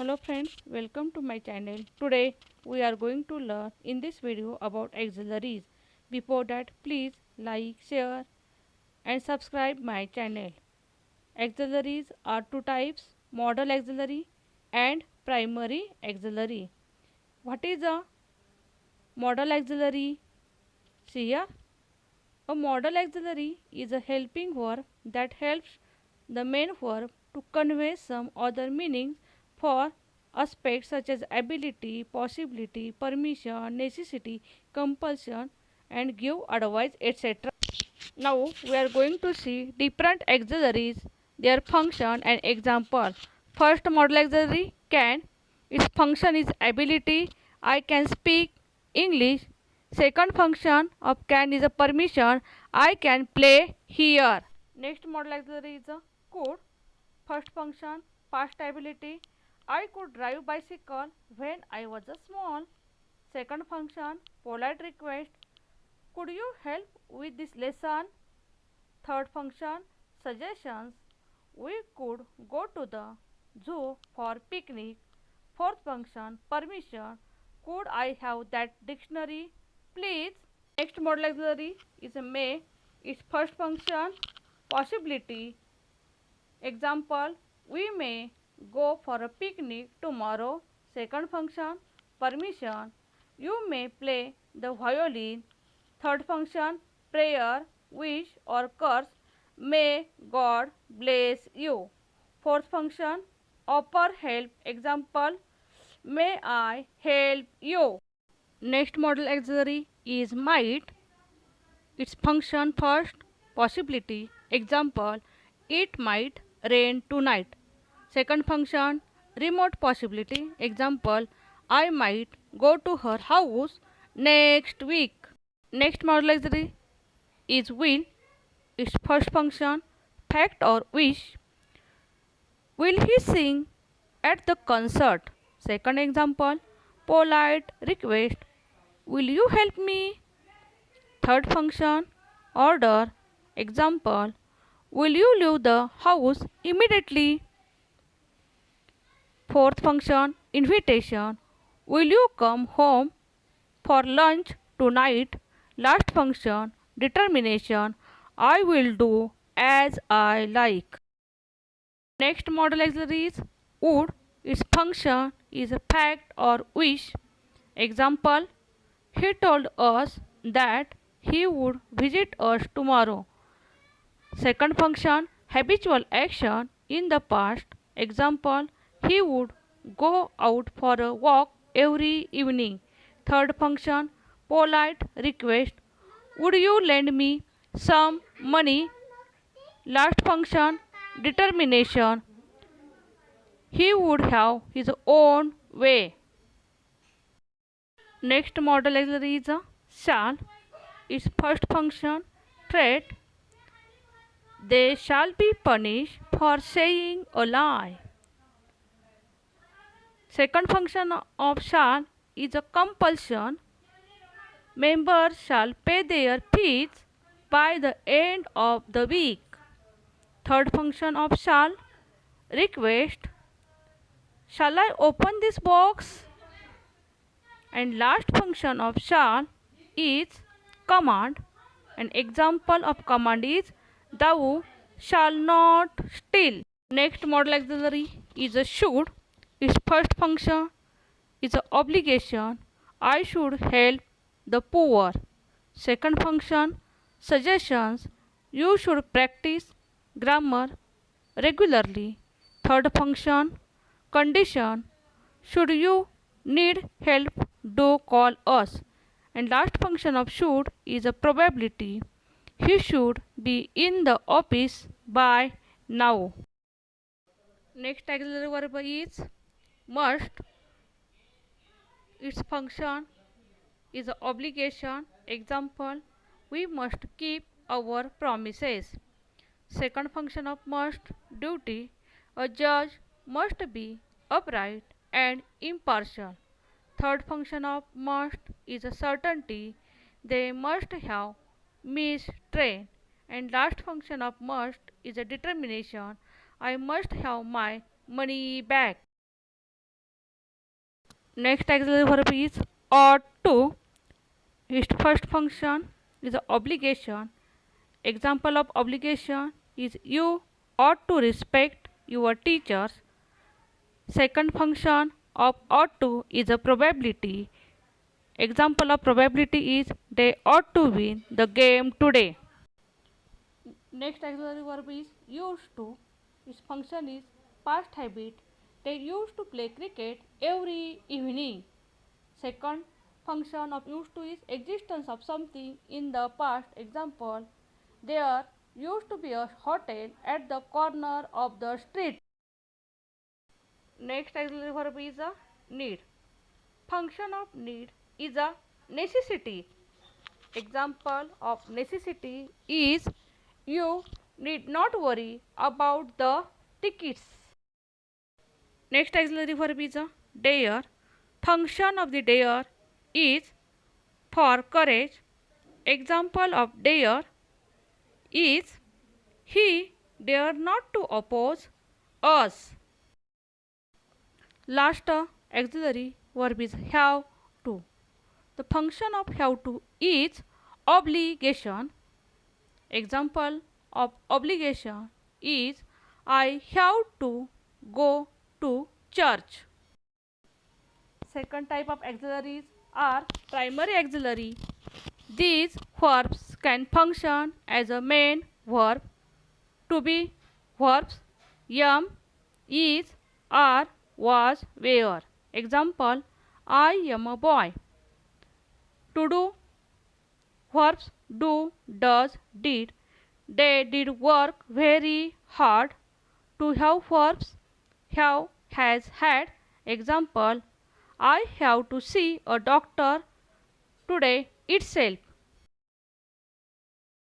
Hello friends, welcome to my channel. Today we are going to learn in this video about auxiliaries. Before that, please like, share and subscribe my channel. Auxiliaries are two types: modal auxiliary and primary auxiliary. What is a modal auxiliary? See here. A modal auxiliary is a helping verb that helps the main verb to convey some other meanings for aspects such as ability, possibility, permission, necessity, compulsion, and give advice, etc. Now we are going to see different auxiliaries, their function and example. First modal auxiliary can. Its function is ability. I can speak English. Second function of can is a permission. I can play here. Next modal auxiliary is a could. First function past ability. I could drive bicycle when I was a small. Second function polite request. Could you help with this lesson? Third function suggestions. We could go to the zoo for picnic. Fourth function permission. Could I have that dictionary, please? Next modal auxiliary is a may. Its first function possibility. Example: we may go for a picnic tomorrow. Second function permission. You may play the violin. Third function prayer, wish or curse. May God bless you. Fourth function offer help. Example: may I help you? Next modal auxiliary is might. Its function first possibility. Example: it might rain tonight. Second function remote possibility. Example: I might go to her house next week. Next modal auxiliary is will. Its first function fact or wish. Will he sing at the concert? Second example polite request. Will you help me? Third function order. Example: will you leave the house immediately? Fourth function invitation. Will you come home for lunch tonight? Last function determination. I will do as I like. Next modal auxiliary is would. Its function is a fact or wish. Example: he told us that he would visit us tomorrow. Second function habitual action in the past. Example: he would go out for a walk every evening. Third function polite request. Would you lend me some money? Last function determination. He would have his own way. Next modal auxiliary is a shall. Its first function threat. They shall be punished for saying a lie. Second function of shall is a compulsion. Members shall pay their fees by the end of the week. Third function of shall request. Shall I open this box? And last function of shall is command. An example of command is thou shall not steal. Next modal auxiliary is a should. Its first function is a obligation. I should help the poor. Second function suggestions. You should practice grammar regularly. Third function condition. Should you need help, do call us. And last function of should is a probability. He should be in the office by now. Next auxiliary verb is must. Its function is an obligation. Example: we must keep our promises. Second function of must duty. A judge must be upright and impartial. Third function of must is a certainty. They must have missed train. And last function of must is a determination. I must have my money back. Next auxiliary verb is ought to. Its first function is a obligation. Example of obligation is you ought to respect your teachers. Second function of ought to is a probability. Example of probability is they ought to win the game today. Next auxiliary verb is used to. Its function is past habit. They used to play cricket every evening. Second function of used to is existence of something in the past. Example, there used to be a hotel at the corner of the street. Next auxiliary verb is a need. Function of need is a necessity. Example of necessity is you need not worry about the tickets. Next auxiliary verb is a dare. Function of the dare is for courage. Example of dare is he dare not to oppose us. Last auxiliary verb is have to. The function of have to is obligation. Example of obligation is I have to go to church. Second type of auxiliaries are primary auxiliary. These verbs can function as a main verb. To be verbs am, is, are, was, were. Example, I am a boy. To do verbs do, does, did. They did work very hard. To have verbs have, has, had. Example, I have to see a doctor today itself.